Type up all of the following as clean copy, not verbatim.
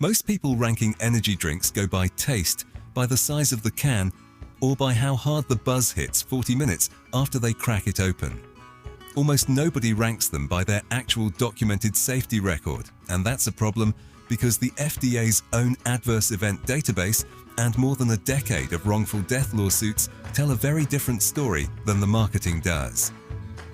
Most people ranking energy drinks go by taste, by the size of the can, or by how hard the buzz hits 40 minutes after they crack it open. Almost nobody ranks them by their actual documented safety record, and that's a problem because the FDA's own adverse event database and more than a decade of wrongful death lawsuits tell a very different story than the marketing does.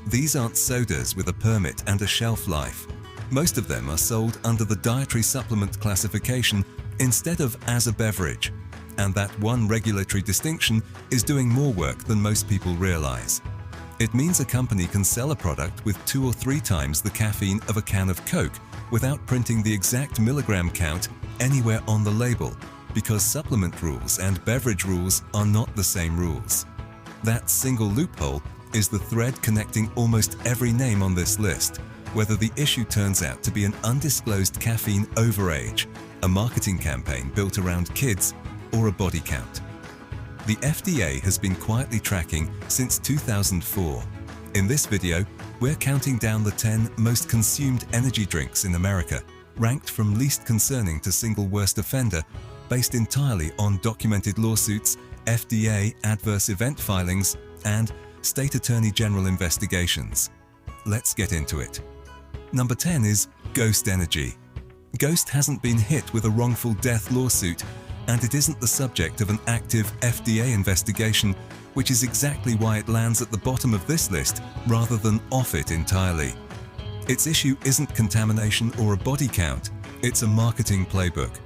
These aren't sodas with a permit and a shelf life. Most of them are sold under the dietary supplement classification instead of as a beverage, and that one regulatory distinction is doing more work than most people realize. It means a company can sell a product with 2 or 3 times the caffeine of a can of Coke without printing the exact milligram count anywhere on the label, because supplement rules and beverage rules are not the same rules. That single loophole is the thread connecting almost every name on this list, whether the issue turns out to be an undisclosed caffeine overage, a marketing campaign built around kids, or a body count. The FDA has been quietly tracking since 2004. In this video, we're counting down the 10 most consumed energy drinks in America, ranked from least concerning to single worst offender, based entirely on documented lawsuits, FDA adverse event filings, and state attorney general investigations. Let's get into it. Number 10 is Ghost Energy. Ghost hasn't been hit with a wrongful death lawsuit, and it isn't the subject of an active FDA investigation, which is exactly why it lands at the bottom of this list rather than off it entirely. Its issue isn't contamination or a body count, it's a marketing playbook.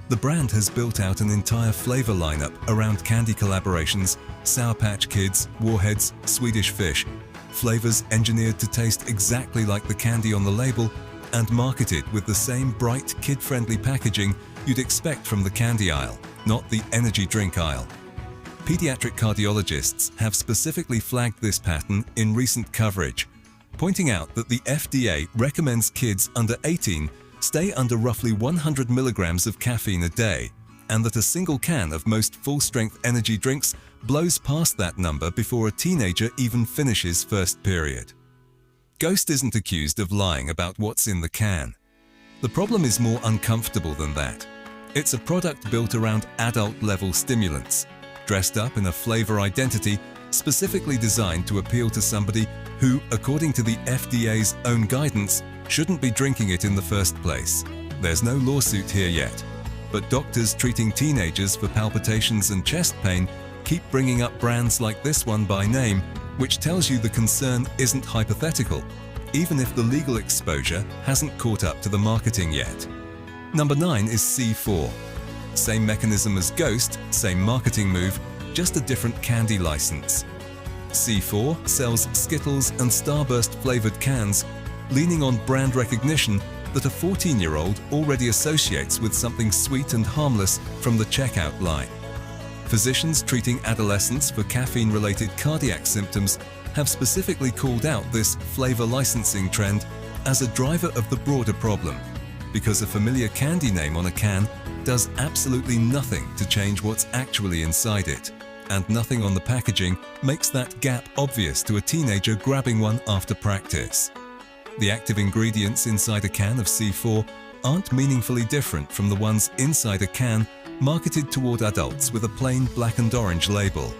The brand has built out an entire flavor lineup around candy collaborations, Sour Patch Kids, Warheads, Swedish Fish, flavors engineered to taste exactly like the candy on the label and marketed with the same bright, kid-friendly packaging you'd expect from the candy aisle, not the energy drink aisle. Pediatric cardiologists have specifically flagged this pattern in recent coverage, pointing out that the FDA recommends kids under 18 stay under roughly 100 milligrams of caffeine a day, and that a single can of most full-strength energy drinks blows past that number before a teenager even finishes first period. Ghost isn't accused of lying about what's in the can. The problem is more uncomfortable than that. It's a product built around adult-level stimulants, dressed up in a flavor identity specifically designed to appeal to somebody who, according to the FDA's own guidance, shouldn't be drinking it in the first place. There's no lawsuit here yet, but doctors treating teenagers for palpitations and chest pain keep bringing up brands like this one by name, which tells you the concern isn't hypothetical, even if the legal exposure hasn't caught up to the marketing yet. Number 9 is C4. Same mechanism as Ghost, same marketing move, just a different candy license. C4 sells Skittles and Starburst flavored cans, leaning on brand recognition that a 14-year-old already associates with something sweet and harmless from the checkout line. Physicians treating adolescents for caffeine-related cardiac symptoms have specifically called out this flavor licensing trend as a driver of the broader problem, because a familiar candy name on a can does absolutely nothing to change what's actually inside it, and nothing on the packaging makes that gap obvious to a teenager grabbing one after practice. The active ingredients inside a can of C4 aren't meaningfully different from the ones inside a can marketed toward adults with a plain black and orange label.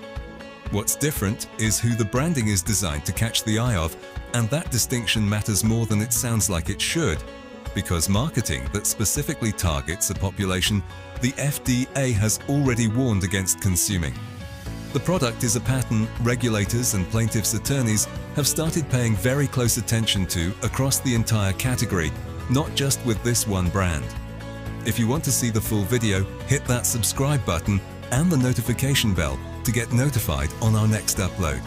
What's different is who the branding is designed to catch the eye of, and that distinction matters more than it sounds like it should, because marketing that specifically targets a population the FDA has already warned against consuming. The product is a pattern regulators and plaintiffs' attorneys have started paying very close attention to across the entire category, not just with this one brand. If you want to see the full video, hit that subscribe button and the notification bell to get notified on our next upload.